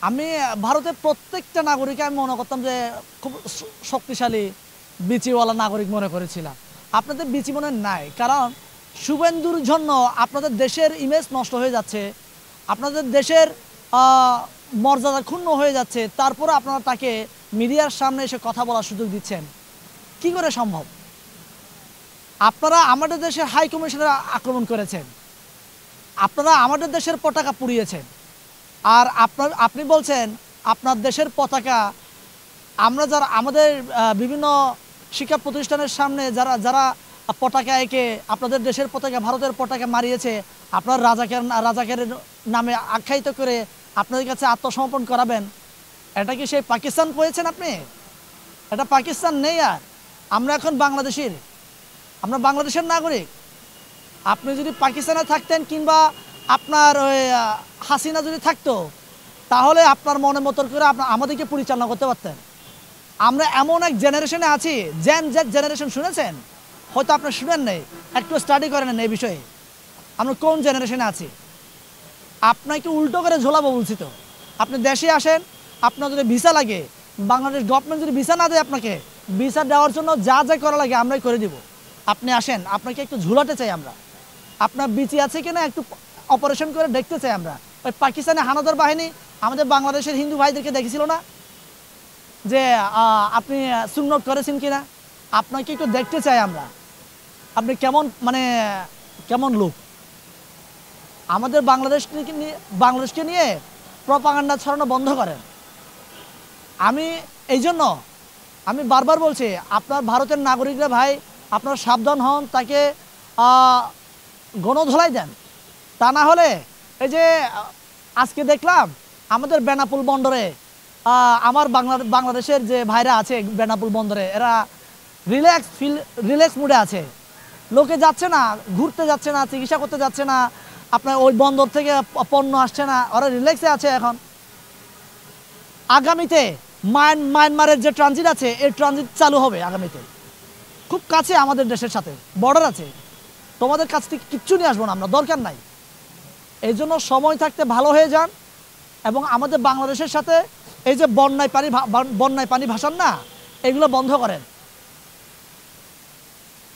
আমি ভারতের প্রত্যেকটা নাগরিককে আমি মনে করতাম যে খুব শক্তিশালী বিচিওয়ালা নাগরিক মনে করেছিলাম। আপনাদের বিচি মনে নাই, কারণ শুভেন্দুর জন্য আপনাদের দেশের ইমেজ নষ্ট হয়ে যাচ্ছে, আপনাদের দেশের মর্যাদা ক্ষুণ্ণ হয়ে যাচ্ছে, তারপরে আপনারা তাকে মিডিয়ার সামনে এসে কথা বলার সুযোগ দিচ্ছেন। কি করে সম্ভব? আপনারা আমাদের দেশের হাই কমিশনের আক্রমণ করেছেন, আপনারা আমাদের দেশের পতাকা পুড়িয়েছেন, আর আপনি বলছেন আপনার দেশের পতাকা আমরা যারা আমাদের বিভিন্ন শিক্ষা প্রতিষ্ঠানের সামনে যারা যারা পতাকা এঁকে আপনাদের দেশের পতাকা ভারতের পতাকা মারিয়েছে, আপনার রাজাকের নামে আখ্যায়িত করে আপনাদের কাছে আত্মসমর্পণ করাবেন। এটা কি সেই পাকিস্তান পেয়েছেন আপনি? এটা পাকিস্তান নেই, আর আমরা এখন বাংলাদেশের, আমরা বাংলাদেশের নাগরিক। আপনি যদি পাকিস্তানে থাকতেন কিংবা আপনার ওই হাসিনা যদি থাকতো, তাহলে আপনার মনের মতো করে আমাদেরকে পরিচালনা করতে পারতেন। আমরা এমন এক জেনারেশনে আছি, জেড জেনারেশন শুনেছেন? হয়তো আপনি শুনেন নেই, একটু স্টাডি করে নেন এই বিষয়ে আমরা কোন জেনারেশনে আছি। আপনাকে উল্টো করে ঝোলাবো বলছি তো। আপনি দেশে আসেন, আপনার যদি ভিসা লাগে, বাংলাদেশ গভর্নমেন্ট যদি ভিসা না দেয় আপনাকে, ভিসা দেওয়ার জন্য যা যা করা লাগে আমরাই করে দিব। আপনি আসেন, আপনাকে একটু ঝুলাতে চাই আমরা, আপনার বিচি আছে কিনা একটু অপারেশন করে দেখতে চাই আমরা। ওই পাকিস্তানের হানাদার বাহিনী আমাদের বাংলাদেশের হিন্দু ভাইদেরকে দেখেছিল না যে আপনি সুন্নত করেছেন কিনা? আপনাকে একটু দেখতে চাই আমরা, আপনি কেমন লোক। আমাদের বাংলাদেশকে নিয়ে প্রপাগান্ডা ছড়ানো বন্ধ করেন। এই জন্য আমি বারবার বলছি, আপনার ভারতের নাগরিকরা ভাই, আপনারা সাবধান হন, তাকে গণধোলাই দেন। তা না হলে এই যে আজকে দেখলাম আমাদের বেনাপুল বন্দরে আমার বাংলাদেশের যে ভাইরা আছে বেনাপুল বন্দরে, এরা রিল্যাক্স মুডে আছে। লোকে যাচ্ছে না, ঘুরতে যাচ্ছে না, চিকিৎসা করতে যাচ্ছে না, আপনার ওই বন্দর থেকে পণ্য আসছে না, ওরা রিল্যাক্সে আছে এখন। আগামীতে মায়ানমারের যে ট্রানজিট আছে, এই ট্রানজিট চালু হবে আগামীতে, খুব কাছে আমাদের দেশের সাথে বর্ডার আছে। তোমাদের কাছ থেকে কিচ্ছু নিয়ে আসবো না আমরা, দরকার নাই। এই জন্য সময় থাকতে ভালো হয়ে যান, এবং আমাদের বাংলাদেশের সাথে এই যে বন্যায় পানি ভাসান না, এগুলো বন্ধ করেন।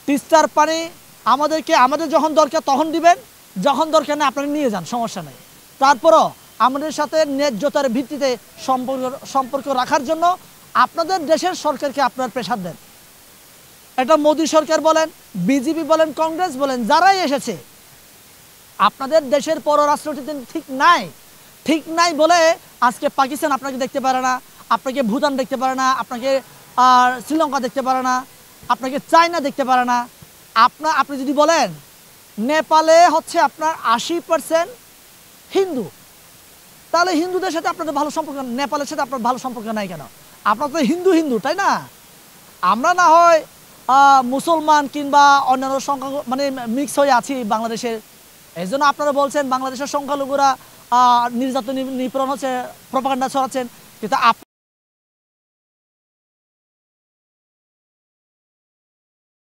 তিস্তার পানি আমাদের যখন দরকার তখন দিবেন, যখন দরকার নেই আপনারা নিয়ে যান, সমস্যা নেই। তারপরও আমাদের সাথে ন্যায্যতার ভিত্তিতে সম্পর্ক রাখার জন্য আপনাদের দেশের সরকারকে আপনার প্রেসার দেন। এটা মোদী সরকার বলেন, বিজেপি বলেন, কংগ্রেস বলেন, যারাই এসেছে, আপনাদের দেশের পররাষ্ট্রনীতি ঠিক নাই বলে আজকে পাকিস্তান আপনাকে দেখতে পারে না, আপনাকে ভুটান দেখতে পারে না, আপনাকে শ্রীলঙ্কা দেখতে পারে না, আপনাকে চায়না দেখতে পারে না। আপনি যদি বলেন নেপালে হচ্ছে আপনার 80% হিন্দু, তাহলে হিন্দুদের সাথে আপনাদের ভালো সম্পর্ক, নেপালের সাথে আপনার ভালো সম্পর্ক নাই কেন? আপনার তো হিন্দু তাই না? আমরা না হয় মুসলমান কিংবা অন্যান্য সংখ্যা মিক্স হয়ে আছি বাংলাদেশের। এই জন্য আপনারা বলছেন বাংলাদেশের সংখ্যালঘুরা নির্যাতন নিপীড়ন হচ্ছে, প্রপাগান্ডা ছড়াচ্ছেন, কিন্তু